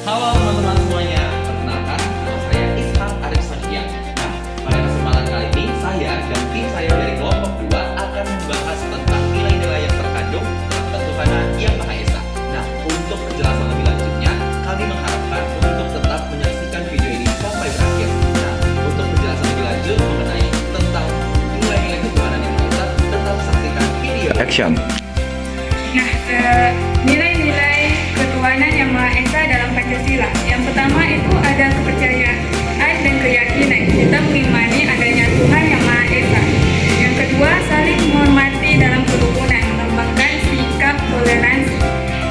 Halo teman-teman semuanya, perkenalkan nama saya Ishak Arif Satya. Nah, pada kesempatan kali ini saya dan tim saya dari kelompok 2 akan membahas tentang nilai-nilai yang terkandung dalam ketuhanan Yang Maha Esa. Nah, untuk penjelasan lebih lanjutnya, kami mengharapkan untuk tetap menyaksikan video ini sampai berakhir. Nah, untuk penjelasan lebih lanjut mengenai tentang nilai-nilai ketuhanan Yang Maha Esa, tetap saksikan video. Action. Nah, nilai-nilai ketuhanan Yang Maha Esa dalam Pancasila. Yang pertama itu ada kepercayaan dan keyakinan. Kita mengimani adanya Tuhan Yang Maha Esa. Yang kedua, saling menghormati dalam kerukunan, mengembangkan sikap toleransi.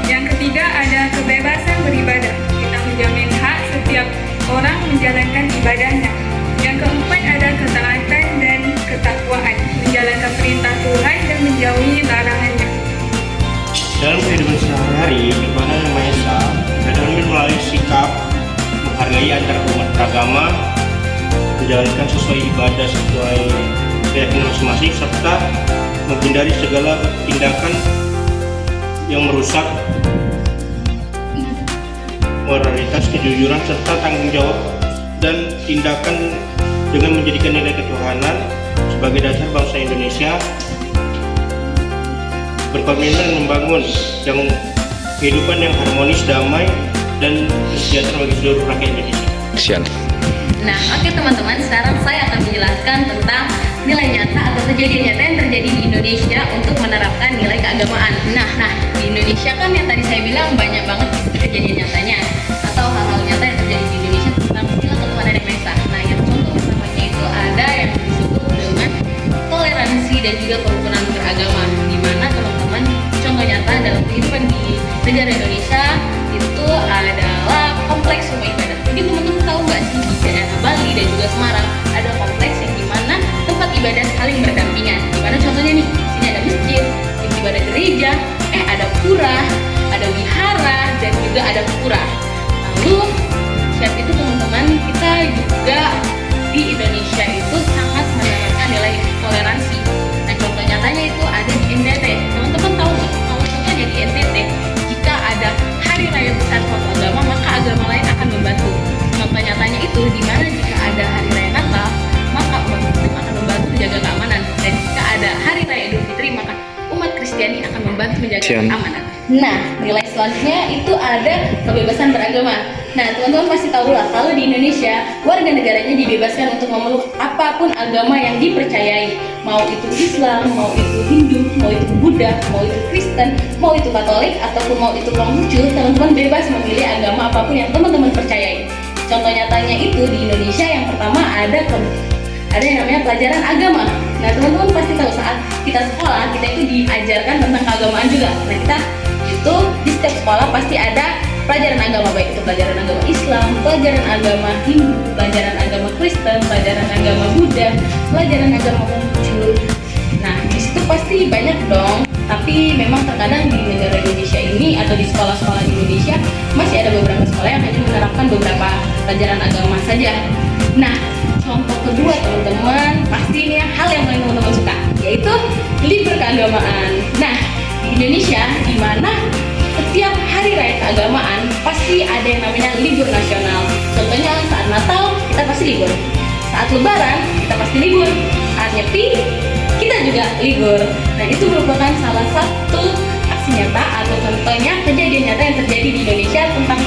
Yang ketiga, ada kebebasan beribadah. Kita menjamin hak setiap orang menjalankan ibadahnya. Yang keempat, ada ketaatan dan ketakwaan, menjalankan perintah Tuhan dan menjauhi larangannya. Dalam kehidupan sehari-hari, ketuhanan Yang Maha Esa tercermin melalui sikap menghargai antar umat beragama, menjalankan sesuai ibadah sesuai keyakinan masing-masing, serta menghindari segala tindakan yang merusak moralitas, kejujuran, serta tanggung jawab dan tindakan dengan menjadikan nilai ketuhanan sebagai dasar bangsa Indonesia berkomitmen membangun kehidupan yang harmonis, damai, dan sejahtera bagi seluruh rakyat Indonesia. Action. Nah, oke teman-teman, sekarang saya akan menjelaskan tentang nilai nyata atau kejadian nyata yang terjadi di Indonesia untuk menerapkan nilai keagamaan. Nah, di Indonesia kan yang tadi saya bilang banyak banget kejadian nyatanya atau hal-hal nyata yang terjadi di Indonesia tentang nilai ketuhanan Yang Maha Esa. Nah, yang contoh pertamanya itu ada yang disebut dengan toleransi dan juga kerukunan beragama, di mana teman-teman contoh nyata dalam kehidupan di negara Indonesia itu adalah kompleks rumah ibadah. Jadi teman-teman tahu nggak sih di daerah Bali dan juga Semarang ada kompleks yang dimana tempat ibadah saling berdampingan. Dimana contohnya nih, sini ada masjid, di situ ada gereja, ada pura, ada wihara dan juga ada pura. Lalu selain itu teman-teman, kita juga di Indonesia itu sangat menerapkan nilai toleransi. Nah, contoh nyatanya itu ada di NTT. Teman-teman tahu nggak? Kalau contohnya di NTT, jika ada hari raya besar suatu agama, maka agama lain akan membantu. Contoh nyatanya itu di mana jika ada hari raya Natal, maka umat Muslim akan membantu menjaga keamanan. Dan jika ada hari raya Idul Fitri, maka umat Kristiani akan membantu menjaga keamanan. Nah, nilai selanjutnya itu ada kebebasan beragama. Nah, teman-teman pasti tahu lah kalau di Indonesia warga negaranya dibebaskan untuk memeluk apapun agama yang dipercayai, mau itu Islam, mau itu Hindu, mau itu Buddha, mau itu Kristen, mau itu Katolik ataupun mau itu Konghucu, teman-teman bebas memilih agama apapun yang teman-teman percayai. Contoh nyatanya itu di Indonesia yang pertama ada yang namanya pelajaran agama. Nah, teman-teman pasti tahu saat kita sekolah kita itu diajarkan tentang keagamaan juga. Nah, kita itu di setiap sekolah pasti ada pelajaran agama, baik itu pelajaran agama Islam, pelajaran agama Hindu, pelajaran agama Kristen, pelajaran agama Buddha, pelajaran agama Konghucu. Nah, di situ pasti banyak dong. Tapi memang terkadang di negara Indonesia ini atau di sekolah-sekolah di Indonesia masih ada beberapa sekolah yang hanya menerapkan beberapa pelajaran agama saja. Nah, contoh kedua teman-teman, pasti ini hal yang paling teman-teman suka, yaitu libur keagamaan. Nah, di Indonesia di mana setiap hari raya keagamaan pasti ada yang namanya libur nasional. Contohnya saat Natal kita pasti libur, saat Lebaran kita pasti libur, saat Nyepi kita juga libur. Nah, itu merupakan salah satu aksi nyata atau contohnya kejadian nyata yang terjadi di Indonesia tentang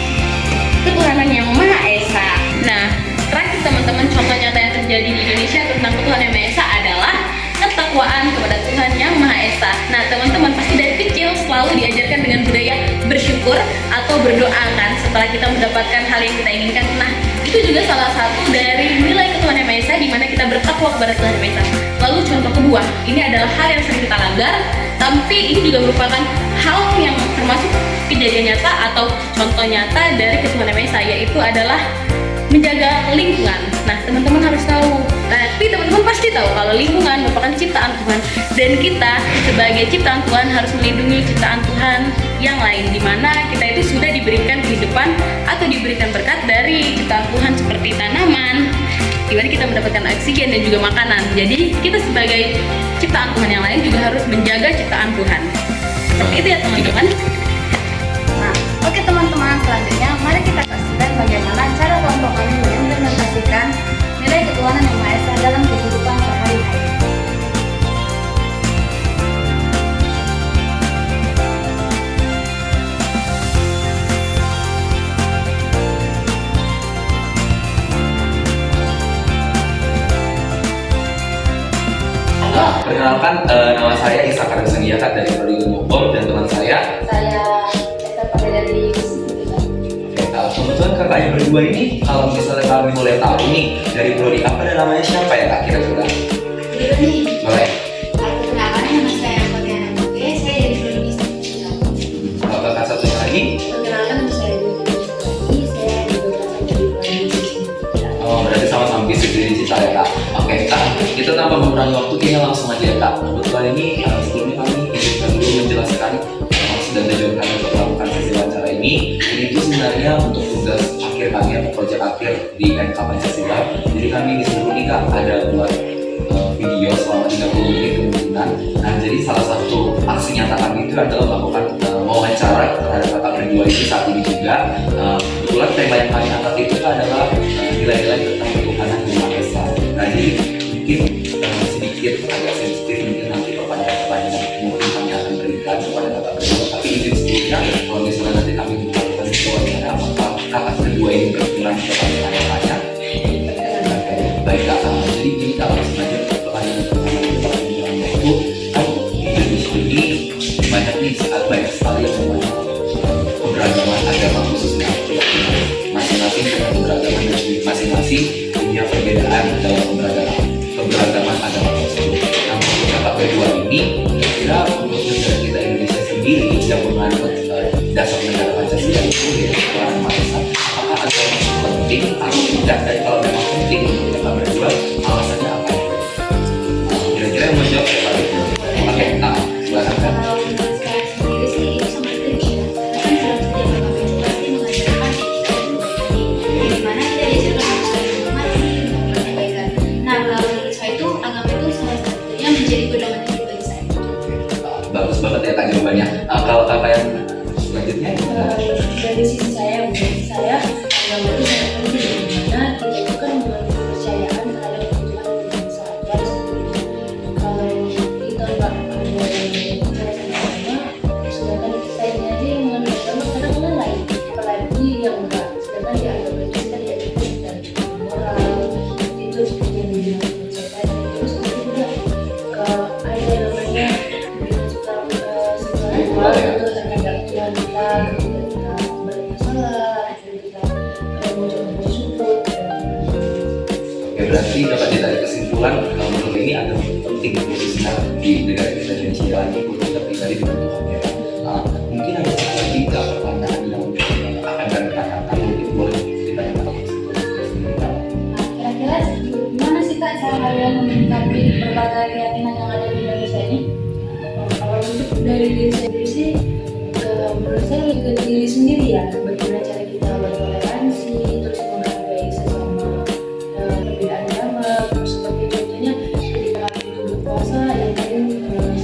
ketuhanan Yang Maha Esa. Nah, terakhir teman-teman, contoh nyata yang terjadi di Indonesia tentang ketuhanan Yang Maha Esa adalah ketakwaan kepada Tuhan Yang Maha Esa. Nah, teman-teman pasti dari kecil selalu diajarkan dengan budaya bersyukur atau berdoa kan setelah kita mendapatkan hal yang kita inginkan. Nah, itu juga salah satu dari nilai ketuhanan Yang Maha Esa di mana kita bertakwa kepada Tuhan Yang Maha Esa. Lalu contoh kedua, ini adalah hal yang sering kita langgar, tapi ini juga merupakan hal yang termasuk kejadian nyata atau contoh nyata dari ketuhanan Yang Maha Esa, yaitu adalah menjaga lingkungan. Nah, teman-teman harus tahu. Tapi teman-teman pasti tahu kalau lingkungan merupakan ciptaan Tuhan dan kita sebagai ciptaan Tuhan harus melindungi ciptaan Tuhan yang lain, di mana kita itu sudah diberikan kehidupan atau diberikan berkat dari ciptaan Tuhan seperti tanaman, di mana kita mendapatkan oksigen dan juga makanan. Jadi kita sebagai ciptaan Tuhan yang lain juga harus menjaga ciptaan Tuhan. Seperti itu ya teman-teman. Nah, oke teman-teman, selanjutnya mari kita Perkenalkan, nama saya Isa Karim Sangiakat dari Prodi Ilmu Hukum dan teman saya. Saya pada dari Oke, kebetulan kakaknya berdua ini, kalau misalnya kami boleh tahu nih dari Prodi apa dan namanya siapa ya kak kira-kira? Boleh. Perkenalkan, nama saya Fabiana Muke, saya dari Prodi Statistika. Kalau kakak satunya lagi? Perkenalkan, nama saya Dwi Lestari, saya di beberapa dari Prodi Statistika. Oh, berarti sama-sama bisnis digital ya kak. Oke kak, kita tanpa mengurangi waktu kayaknya langsung aja ya kak. Kebetulan ini sebelumnya kami izinkan dulu menjelaskan maksud dan tujuan kami untuk melakukan sesi wawancara ini. Ini itu sebenarnya untuk tugas akhir kami atau proyek akhir di MK Pancasila. Jadi kami disuruh nih kak ada buat video selama 30 menit kemungkinan. Nah, jadi salah satu aksi nyata kami itu adalah melakukan wawancara terhadap kakak berdua itu saat ini juga. Kebetulan tema yang kami angkat itu adalah nilai-nilai tentang ketuhanan yang Maha Esa. Nah, jadi mungkin sedikit agak sensitif, mungkin nanti pertanyaan-pertanyaan mungkin kami akan berikan kepada kakak berdua. Tapi izin sebelumnya, kalau misalnya nanti kami melakukan wawancara, apakah kakak berdua ini berkenan untuk kami tanya-tanya? Baik kak, jadi ini kak langsung aja pertanyaan pertama itu kan di Indonesia ini banyak nih banyak sekali yang namanya keberagaman agama khususnya keyakinan masing-masing dengan keberagaman dan masing-masing punya perbedaan dalam keberagaman agama tersebut. Nah, untuk kakak berdua ini kira-kira untuk negara kita Indonesia sendiri yang menganut dasar negara Pancasila itu yaitu ketuhanan Maha Esa, apakah ada yang penting atau tidak, dan kalau memang penting untuk kakak berdua alasannya apa? Kira-kira yang menjawab ya Pak Ibu. Oke, silakan kan. Kalau menurut saya sendiri sih itu sangat penting ya. Karena kan dalam setiap agama itu pasti mengajarkan etika dan morality, di mana kita diajarkan harus saling menghormati, melakukan kebaikan. Nah, kalau menurut saya itu agama itu salah satunya menjadi pedoman hidup bagi saya. Bagus banget ya kak jawabannya. Kalau kakak yang selanjutnya Dari sisi saya, menurut saya agama itu sangat penting, karena kita itu kan memiliki kepercayaan terhadap Tuhan yang besar. Dan kalau kita nggak ada percaya sama agama, sedangkan kita ini aja yang mengenal agama kadang lalai, apalagi yang enggak. Sedangkan di agama itu kita diajarkan dan moral itu seperti yang dibilang saya tadi, terus juga ada namanya segala itu terhadap Tuhan kita, ketika kita bermasalah, ketika kita mencoba bersyukur. Oke, berarti dapat ditarik kesimpulan menurut ini agak penting khususnya di negara kita Indonesia lagi untuk kita pribadi dengan Tuhan ya. Mungkin ada satu lagi kak pertanyaan yang akan kami tanyakan, mungkin boleh ditanyakan sendiri kak. Kira-kira gimana sih kak cara kalian menyikapi berbagai keyakinan yang ada di Indonesia ini? Kalau untuk dari diri sendiri sih, menurut saya lebih ke diri sendiri ya. Bagaimana cara kita bertoleransi, terus menghargai sesama perbedaan agama. Seperti contohnya ketika kami itu berpuasa, yang tadi pikiran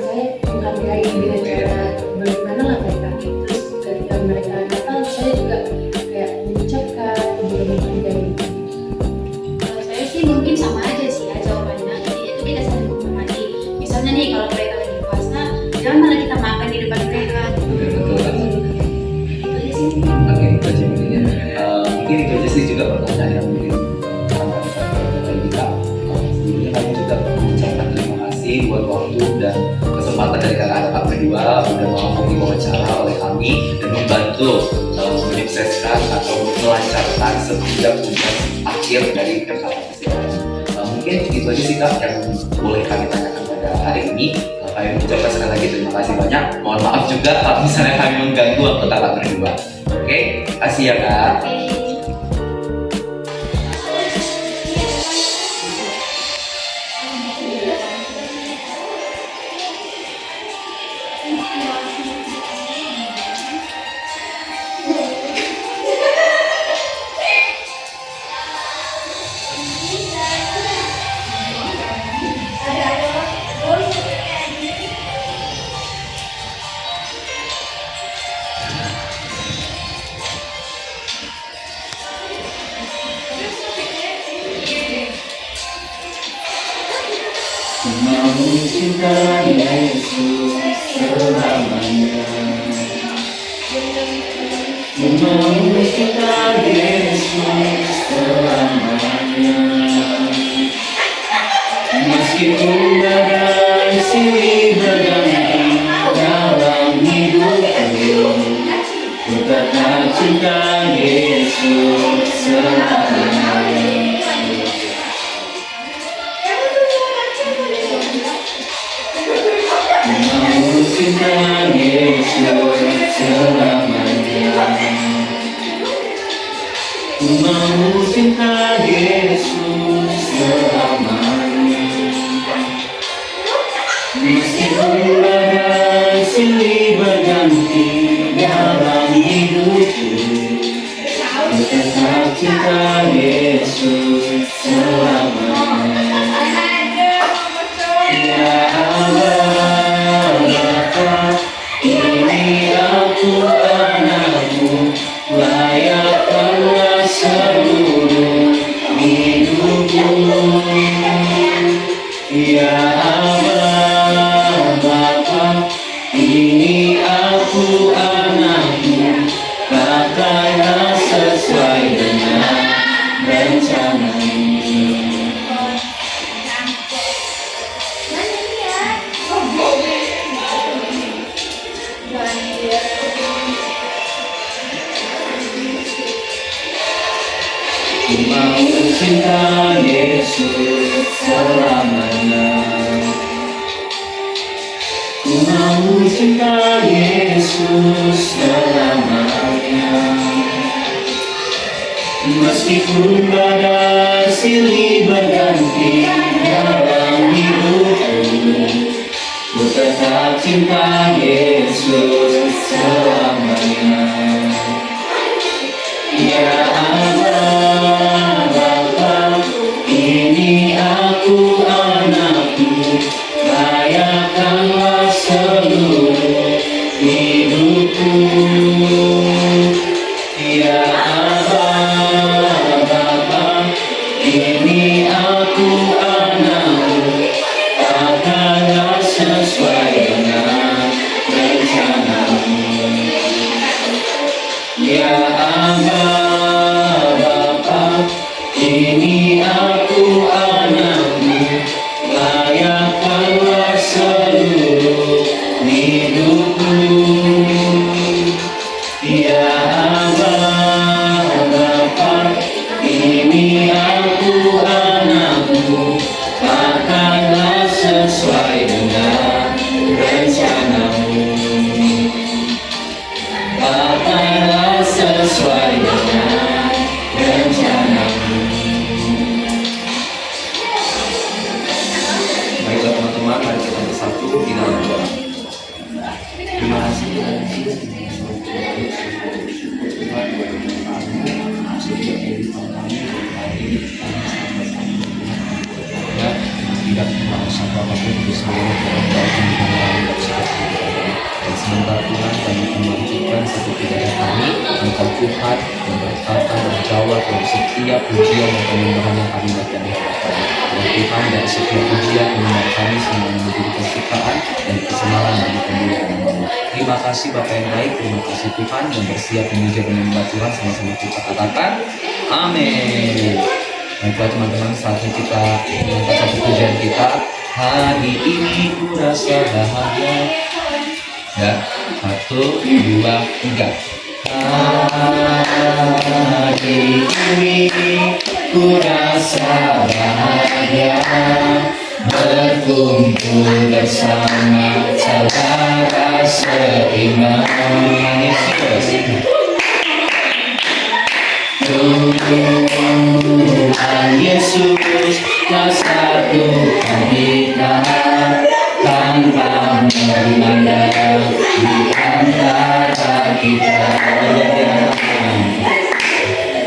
saya menghargai dengan cara bagaimana lah mereka. Terus ketika mereka datang, saya juga kayak mengucapkan juga menghargai. Kalau saya sih mungkin sama aja sih ya jawabannya. Itu kita saling menghormati. Misalnya nih kalau mereka lagi puasa, jangan malah kita makan di depan mereka. Betul kan? Itu aja sih. Oke, itu aja mungkin ya. Mungkin itu aja sih juga pertanyaan yang mungkin akan kami sampaikan tadi kak. Sebelumnya kami juga mengucapkan terima kasih buat waktu dan kesempatan dari kakak-kakak berdua udah mau diwawancara oleh kami dan membantu menyukseskan atau melancarkan setiap tugas akhir dari MK Pancasila. Mungkin itu aja sih kak yang boleh kami tanyakan pada hari ini. Kami mengucapkan sekali lagi terima kasih banyak. Mohon maaf juga kalau misalnya kami mengganggu waktu kakak berdua. Oke, kasih ya kak. Oke. Mau cinta Yesus selamanya, mau cinta Yesus selamanya, meskipun ada silih berganti dalam hidupku. Ku tetap cinta Yesus selamanya. Mau cinta Yesus selamanya. Mau cinta Yesus selamanya. Meskipun badai silih berganti dalam hidupku, ku tetap cinta Yesus selamanya. Ya Allah, Bapa, ini aku anakmu, layakkanlah seluruh hidupku. Ya Allah, Bapa, ini aku anakmu, pakailah sesuai dengan rencanamu. Ku mau cinta Yesus selamanya. Ku mau cinta Yesus selamanya. Meskipun badai silih berganti dalam hidupku, ku tetap cinta Yesus selamanya. Ya Allah, Bapa, ini aku anakmu, layakkanlah seluruh hidupku. Ya Allah, Bapa, ini aku anakmu, pakailah sesuai dengan rencanamu. Ya Allah, Bapa, ini aku anakmu, layakkanlah seluruh hidupku. Ya Allah, Bapa, ini aku anakmu, pakailah sesuai dengan rencanamu. Pakailah sesuai dengan rencanamu. Baiklah teman-teman, mari kita bersatu di dalam doa. Terima kasih tidak merasa apapun bisa dan semoga Tuhan kami melanjutkan satu ibadah kami. Engkau Tuhan yang berkata menjawab dari setiap pujian dan penyembahan yang kami berikan di hadapan. Dan Tuhan dari setiap pujian penyembahan kami semuanya menjadi kesukaan dan kesenangan bagi kemuliaan nama-Mu. Terima kasih Bapa yang baik, terima kasih Tuhan yang bersiap memuji dan menyembah Tuhan. Sama-sama kita katakan amin. Baiklah teman-teman, saatnya kita mengangkat satu pujian kita. Hari ini ku rasa bahagia. Ya, 1, 2, 3. Hari ini ku rasa bahagia, berkumpul bersama saudara seiman. Tuhan Yesus telah satukan kita tanpa memandang di antara kita.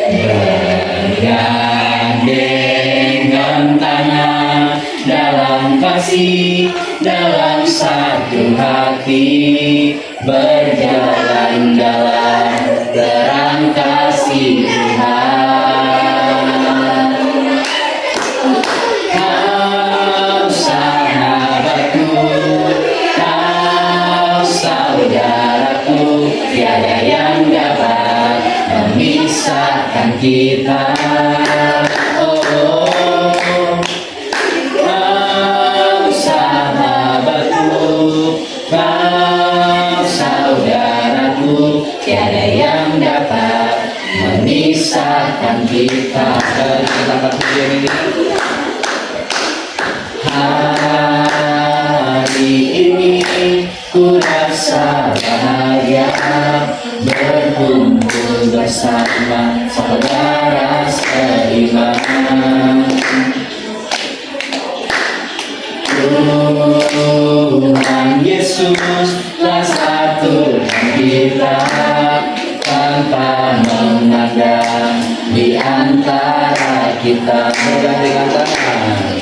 Bergandengan tangan dalam kasih, dalam satu hati, berjalan dalam terang kasih Tuhan. Kau sahabatku, kau saudaraku, tiada yang dapat memisahkan kita. Oh, kau sahabatku, memisahkan kita. Kita angkat pujian ini. Hari ini ku rasa bahagia berkumpul bersama saudara seiman. Tuhan Yesus telah satukan kita tanpa memandang di antara kita. Bergandengan tangan.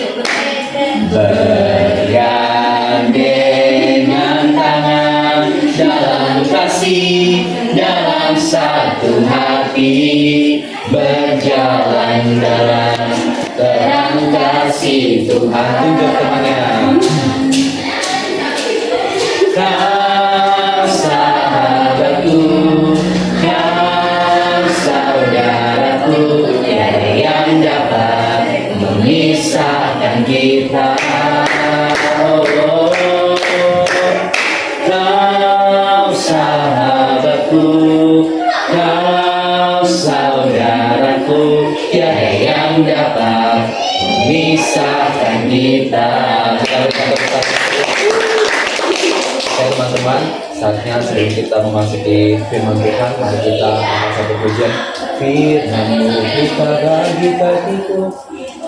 Bergandengan tangan dalam kasih, dalam satu hati, berjalan dalam terang kasih Tuhan. Tunjuk temannya. Kau sahabatku, kau saudaraku, tiada yang dapat memisahkan kita. Kau sahabatku, kau saudaraku, tiada yang dapat memisahkan kita. Oke teman-teman, saatnya sebelum kita memasuki firman Tuhan, mari kita angkat satu pujian. Firman-Mu kita bagi kakiku.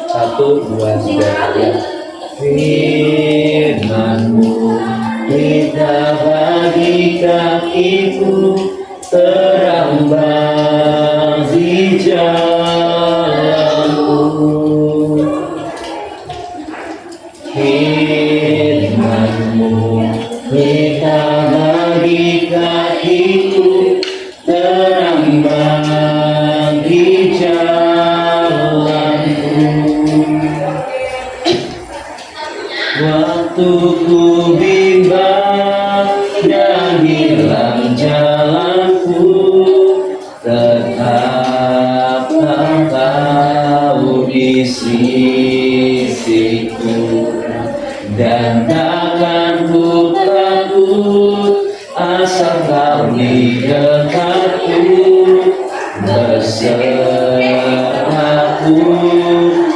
1, 2, 3, ya. Firman-Mu kita bagi kakiku, terang bagi jalanku. Firman-Mu kita bagi kakiku, terang bagi jalanku. Waktu ku bimbang dan hilang jalanku, tetap Engkau di sisiku. Dan takkan ku takut asal Kau di dekatku, besertaku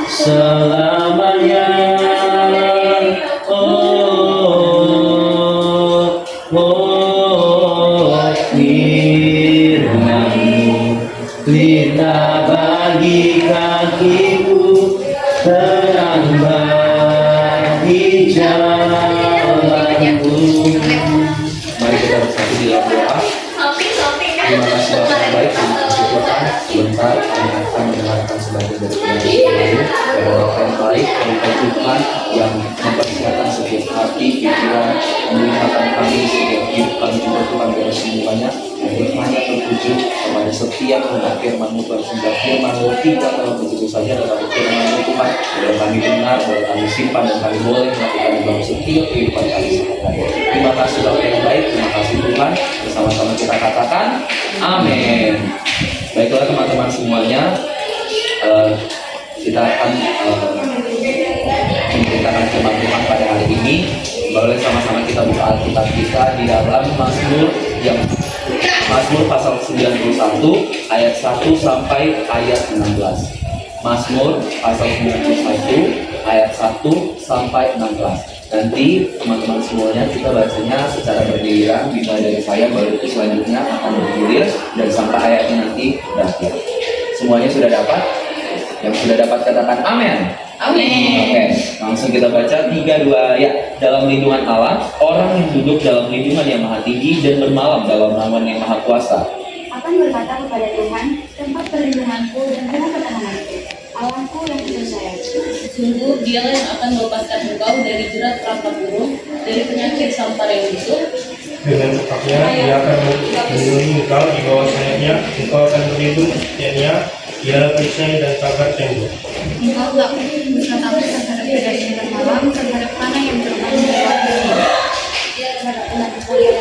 selamanya. Firman-Mu pelita bagi kakiku, terang bagi jalanku. Mari kita bersatu di dalam doa. Terima kasih Bapak yang baik, terima kasih Tuhan. Sebentar kami akan mendengarkan sebagian dari firman Tuhan. Dan Bapak yang baik, Bapak Tuhan yang mempersiapkan setiap hati, pikiran, memulihkan kami setiap hidup kami juga Tuhan dari semuanya. Dan Tuhan yang tertuju kepada setiap hendak firman-Mu Tuhan, sehingga firman-Mu tidak terlalu begitu saja, tetapi firman-Mu Tuhan boleh kami dengar, boleh kami simpan, dan kami boleh melakukan dalam setiap kehidupan kami sehari-hari. Terima kasih Bapak yang baik, terima kasih Tuhan. Bersama-sama kita katakan amin. Baiklah teman-teman semuanya, kita akan menceritakan firman Tuhan pada hari ini. Boleh sama-sama kita buka Alkitab kita di dalam Mazmur pasal 91 ayat 1 sampai ayat 16. Mazmur pasal 91 ayat 1 sampai 16. Nanti teman-teman semuanya kita bacanya secara bergiliran, dimulai dari saya, baru itu selanjutnya akan bergilir dan sampai ayatnya nanti berakhir. Semuanya sudah dapat? Yang sudah dapat katakan amin. Oke, langsung kita baca 3, 2 ya. Dalam lindungan Allah, orang yang duduk dalam lindungan yang maha tinggi dan bermalam dalam naungan yang maha kuasa Akan berkata kepada Tuhan, tempat perlindunganku dan rumah pertahananku, Allahku yang kupercayai. Sungguh dialah yang akan melepaskan engkau dari jerat perangkap burung, dari penyakit sampar yang busuk. Dengan sepatnya dia akan melindungi engkau di bawah sayapnya, engkau akan berlindung setiapnya, ialah perisai dan kabar tembok. Engkau tak bisa takut terhadap kedahsyatan malam, terhadap panah yang terbang di bawah bumi, terhadap penyakit yang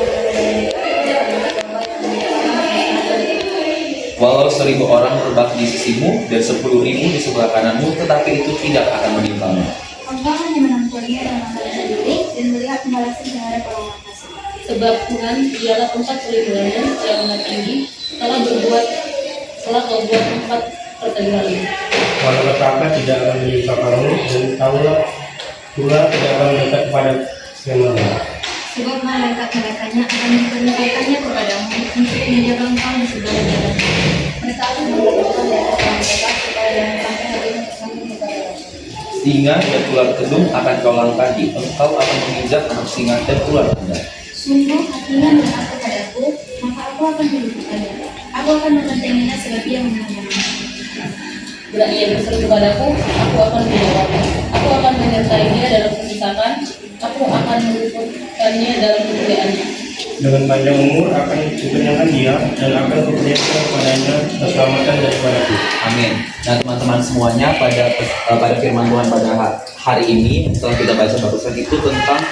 Walau 1000 orang berbak di sisimu dan 10.000 di sebelah kananmu, tetapi itu tidak akan menimpamu. Engkau hanya menangkulnya dengan mata sendiri dan melihat pembalasan terhadap orang kasih. Sebab Tuhan ialah tempat perlindunganmu yang maha tinggi, telah berbuat setelah kau buat 4 perkali lipat. Malapetaka tidak akan menimpa kamu, dan kamulah pula tidak akan mendekat kepada yang lemah. Sebab malaikat-malaikatnya akan memperintahkannya kepadamu untuk menjaga engkau di segala jalan. Mereka akan melakukan di atas mereka supaya jangan sampai hatimu tersandung kepada Allah. Singa dan ular kedung akan kau langkahi, engkau akan menginjak anak singa dan ular kedung. Sungguh hatinya mendekat kepadaku, maka aku akan melindunginya. Aku akan membentenginya sebab ia mengenalku. Bila ia berseru kepadaku, aku akan menjawabnya. Aku akan menyertai dia dalam kesusahan. Aku akan meluputkannya dalam kemuliaannya. Dengan panjang umur akan kukenyangkan dia, dan akan kuperlihatkan kepadanya keselamatan daripadaku. Amin. Nah teman-teman semuanya, pada firman Tuhan pada hari ini setelah kita baca barusan itu tentang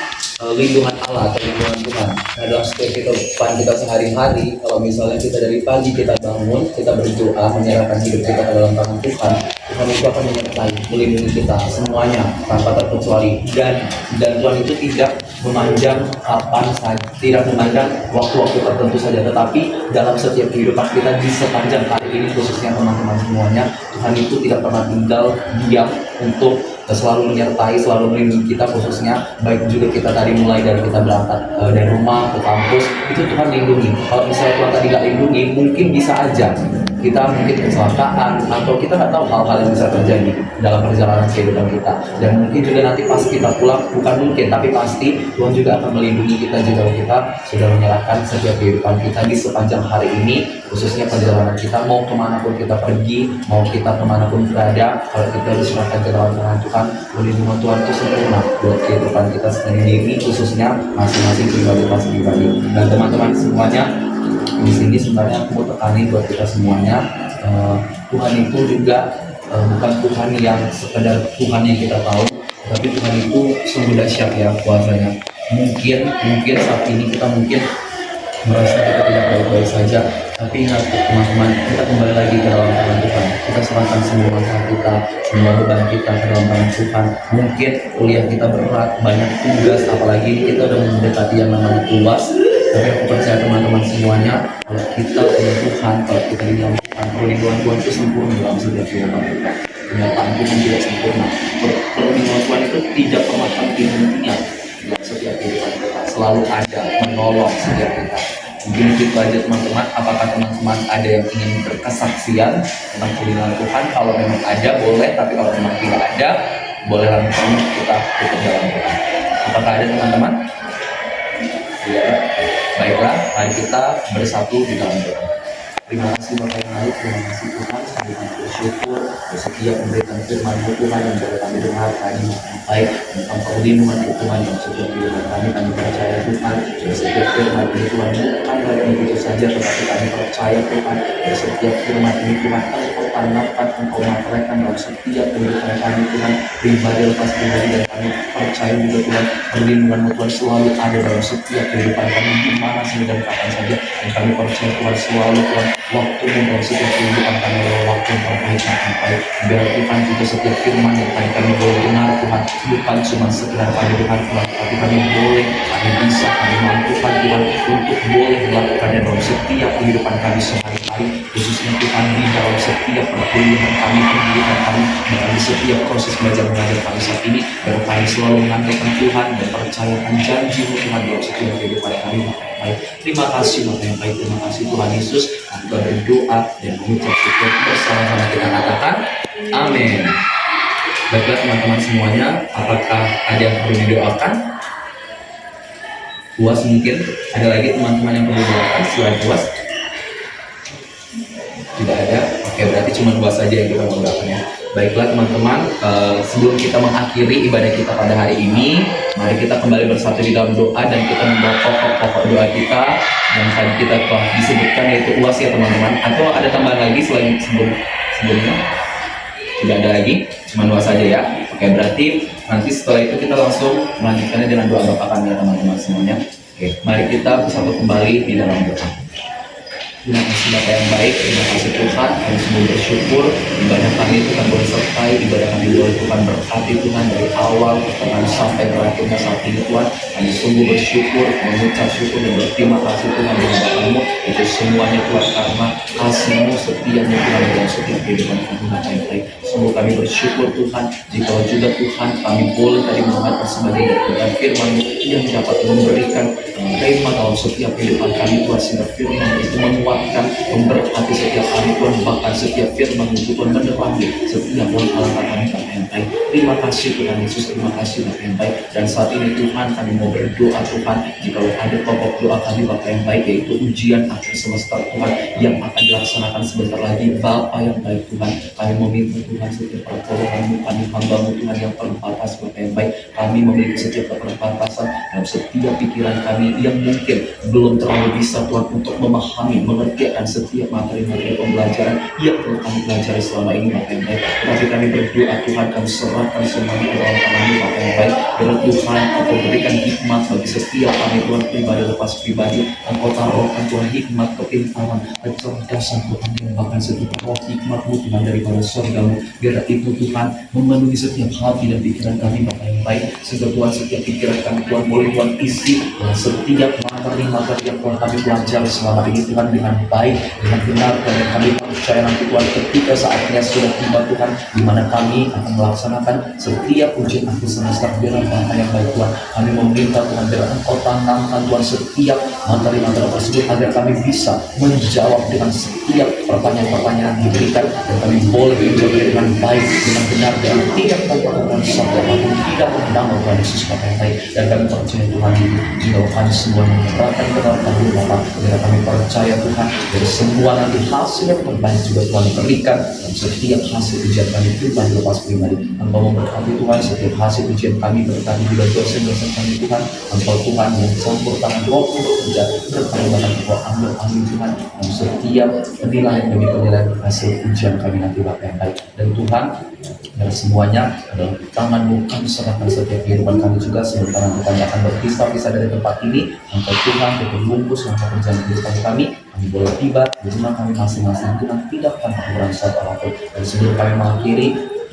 lindungan Allah atau lindungan Tuhan. Nah dalam setiap kehidupan kita sehari-hari, kalau misalnya kita dari pagi kita bangun, kita berdoa menyerahkan hidup kita ke dalam tangan Tuhan, Tuhan itu akan menyertai, melindungi kita semuanya tanpa terkecuali, dan Tuhan itu tidak memanjang kapan saja, tidak memandang waktu-waktu tertentu saja, tetapi dalam setiap kehidupan kita di sepanjang hari ini, khususnya teman-teman semuanya, Tuhan itu tidak pernah tinggal diam untuk selalu menyertai, selalu melindungi kita, khususnya baik juga kita tadi mulai dari kita berangkat dari rumah ke kampus, itu Tuhan lindungi. Kalau misalnya Tuhan tadi gak lindungi, mungkin bisa aja kita mungkin kecelakaan, atau kita nggak tahu hal-hal yang bisa terjadi dalam perjalanan kehidupan kita. Dan mungkin juga nanti pas kita pulang, bukan mungkin tapi pasti Tuhan juga akan melindungi kita jika kita sudah menyerahkan setiap kehidupan kita di sepanjang hari ini, khususnya perjalanan kita mau kemanapun kita pergi, mau kita kemanapun berada, kalau kita diserahkan ke dalam tangan Tuhan, perlindungan Tuhan itu sempurna buat kehidupan kita sendiri, khususnya masing-masing pribadi. Dan teman-teman semuanya, di sini sebenarnya aku mau tekanin buat kita semuanya, Tuhan itu juga bukan Tuhan yang sekedar Tuhan yang kita tahu, tapi Tuhan itu sungguh dahsyat ya kuasanya. Mungkin saat ini kita mungkin merasa kita tidak baik-baik saja, tapi ingat teman-teman, kita kembali lagi ke dalam tangan Tuhan. Kita serahkan semua masalah kita, semua beban kita ke dalam tangan Tuhan. Mungkin kuliah kita berat, banyak tugas, apalagi kita udah mendekati yang namanya UAS. Tapi aku percaya teman-teman semuanya, kalau kita punya Tuhan, kalau kita di dalam Tuhan, perlindungan Tuhan itu sempurna dalam setiap kehidupan kita. Kenyataan Tuhan juga sempurna. Perlindungan Tuhan itu tidak pernah henti-hentinya dalam setiap kehidupan kita. Selalu ada, menolong setiap kita. Mungkin itu aja teman-teman. Apakah teman-teman ada yang ingin berkesaksian tentang perlindungan Tuhan? Kalau memang ada, boleh. Tapi kalau memang tidak ada, boleh langsung kita tutup dalam doa. Apakah ada teman-teman? Ya, baiklah, mari kita bersatu di dalam doa. Terima kasih Bapak yang baik, terima kasih Tuhan, kami bersyukur bersedia memberikan firman-Mu Tuhan yang boleh kami dengar tadi baik tentang perlindungan Tuhan yang setiap kehidupan kami percaya Tuhan, dan setiap firman ini Tuhan bukan hanya begitu saja, tetapi kami percaya Tuhan, dan setiap firman ini Tuhan Engkau tanamkan, Engkau maprakkan dalam setiap kehidupan kami Tuhan, pribadi lepas pribadi, dan kami percaya juga Tuhan perlindungan-Mu Tuhan selalu ada dalam setiap kehidupan kami di mana saja dan kapan saja, dan kami percaya Tuhan selalu Tuhan waktu yang dalam setiap kehidupan kami adalah waktu yang terbaik dan terbaik. Biar Tuhan juga setiap firman yang tadi kami boleh dengar Tuhan, bukan cuma sekedar kami dengar Tuhan, tapi kami boleh, kami bisa, kami mampu Tuhan untuk boleh melakukannya dalam setiap kehidupan kami sehari-hari, khususnya Tuhan di dalam setiap perkuliahan kami, pendidikan kami, dan di setiap proses belajar mengajar kami saat ini. Biar kami selalu mengandalkan Tuhan dan percayakan janji-Mu Tuhan dalam setiap kehidupan kami. Baik, terima kasih Bapak yang baik, terima kasih Tuhan Yesus. Kita berdoa dan mengucap syukur bersama-sama, kita katakan amin. Baiklah teman-teman semuanya, apakah ada yang perlu didoakan? Puas mungkin? Ada lagi teman-teman yang perlu didoakan selain puas? Tidak ada? Oke, berarti cuma dua saja yang kita mau doakan ya. Baiklah teman-teman, sebelum kita mengakhiri ibadah kita pada hari ini, mari kita kembali bersatu di dalam doa dan kita membawa pokok-pokok doa kita yang tadi kita telah disebutkan, yaitu UAS ya teman-teman. Atau ada tambahan lagi selain sebelumnya? Tidak ada lagi, cuma dua saja ya. Oke, berarti nanti setelah itu kita langsung melanjutkannya dengan doa Bapa kami ya teman-teman semuanya. Oke, mari kita bersatu kembali di dalam doa. Terima kasih Bapak yang baik, terima kasih Tuhan. Kami semua bersyukur ibadah kami Tuhan boleh sertai, ibadah kami boleh Tuhan berkati Tuhan dari awal Tuhan sampai terakhirnya saat ini Tuhan. Kami sungguh bersyukur, mengucap syukur dan berterima kasih Tuhan kepada Bapakmu. Itu semuanya Tuhan karena kasih-Mu setianya Tuhan dalam setiap kehidupan kami Bapak yang baik. Sungguh kami bersyukur Tuhan, jika juga Tuhan kami boleh tadi mendengarkan sebagai dan firman-Mu yang dapat memberikan tema dalam setiap kehidupan kami Tuhan, sehingga firman itu menguatkan, memberkati setiap kami Tuhan, bahkan setiap firman itu Tuhan menerangi setiap langkah kami Bapak yang baik. Terima kasih Tuhan Yesus, terima kasih Bapak yang baik. Dan saat ini Tuhan kami mau berdoa Tuhan, jika ada pokok doa kami Bapak yang baik, yaitu ujian akhir semesta Tuhan yang akan dilaksanakan sebentar lagi. Bapak yang baik Tuhan, kami meminta Tuhan setiap pertolongan-Mu, kami hamba-Mu Tuhan yang terbatas Bapak yang baik. Kami memiliki setiap keterbatasan dalam setiap pikiran kami yang mungkin belum terlalu bisa Tuhan untuk memahami, mengerti akan setiap materi-materi pembelajaran yang telah kami pelajari selama ini Bapak yang baik. Tetapi kami berdoa Tuhan, kami serahkan semuanya ke dalam tangan-Mu Bapak yang baik. Biar Tuhan Engkau berikan hikmat bagi setiap kami Tuhan, pribadi lepas pribadi. Engkau taruhkan Tuhan hikmat, kepintaran, kecerdasan Tuhan, dan bahkan setiap roh hikmat-Mu Tuhan daripada surga-Mu. Biar itu Tuhan memenuhi setiap hati dan pikiran kami Bapak yang baik, sehingga Tuhan setiap pikiran kami Tuhan boleh Tuhan isi setiap materi-materi yang Tuhan kami pelajari selama ini Tuhan dengan baik, dengan benar, dan kami percaya nanti Tuhan ketika saatnya sudah tiba Tuhan, di mana kami akan melaksanakan setiap ujian akhir semester. Biar Bapak yang baik Tuhan, kami meminta Tuhan biar Engkau tanamkan Tuhan setiap materi-materi tersebut agar kami bisa menjawab dengan setiap pertanyaan-pertanyaan yang diberikan, dan kami boleh menjawab dengan baik, dengan benar, dan tidak memperlukan satu apapun, tidak menambah Tuhan Yesus Bapak yang baik. Dan kami percaya Tuhan jika kami semua menyerahkan ke dalam tangan Bapak, biar kami percaya Tuhan dari semua nanti hasil yang terbaik juga Tuhan berikan dalam setiap hasil ujian kami pribadi lepas pribadi. Engkau memberkati Tuhan setiap hasil ujian kami, berkati juga dosen-dosen kami Tuhan. Engkau Tuhan yang campur tangan Roh bekerja, berkati bahkan Engkau ambil Tuhan dalam setiap penilaian demi penilaian hasil ujian kami nanti Bapak yang baik. Dan Tuhan dari semuanya adalah tangan-Mu kami serahkan setiap kehidupan kami juga. Sementara kami akan berpisah-pisah dari tempat ini, Engkau Tuhan untuk membungkus langkah perjalanan kehidupan kami boleh tiba di rumah kami masing-masing Tuhan, tidak tanpa kekurangan suatu apapun. Dan sebelum kami mengakhiri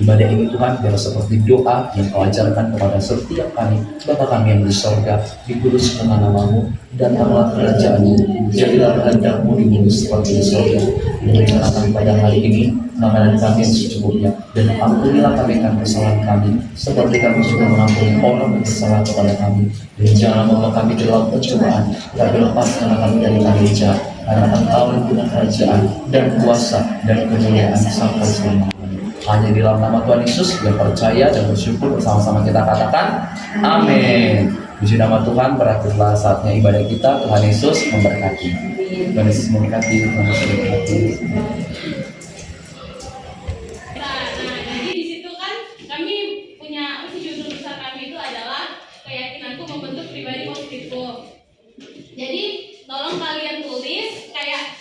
ibadah ini Tuhan, biar seperti doa yang Kau ajarkan kepada setiap kami. Bapa kami yang di sorga, dikuduskanlah nama-Mu, datanglah kerajaan-Mu, jadilah kehendak-Mu di bumi seperti di sorga. Berikanlah kami pada hari ini makanan kami yang secukupnya, dan ampunilah kami akan kesalahan kami, seperti kami juga mengampuni orang yang bersalah kepada kami. Dan jangan membawa kami ke dalam pencobaan, tapi lepaskanlah kami dari yang jahat. Karena Engkau yang punya kerajaan dan kuasa dan kemuliaan sampai selama-lamanya. Hanya di dalam nama Tuhan Yesus yang percaya dan bersyukur, bersama-sama kita katakan amin. Puji nama Tuhan. Berakhirlah saatnya ibadah kita. Tuhan Yesus memberkati. Tuhan Yesus memberkati. Tuhan Yesus memberkati. Jadi di situ kan kami punya judul besar kami itu adalah keyakinanku membentuk pribadi positifku. Jadi tolong kalian tulis kayak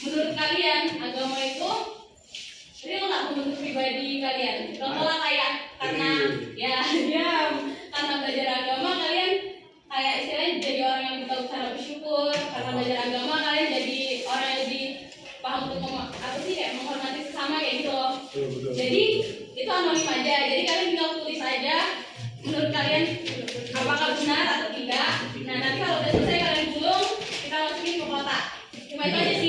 menurut kalian agama itu real nggak membentuk pribadi kalian? Contohnya kayak karena karena belajar agama kalian kayak istilahnya jadi orang yang tahu cara bersyukur. Karena belajar agama kalian jadi orang yang lebih paham untuk kayak menghormati sesama kayak gitu loh. Jadi itu anonim aja. Jadi kalian tinggal tulis aja menurut kalian apakah benar atau tidak. Nah nanti kalau udah selesai kalian gulung, kita masukin ke kotak. Cuma itu aja sih.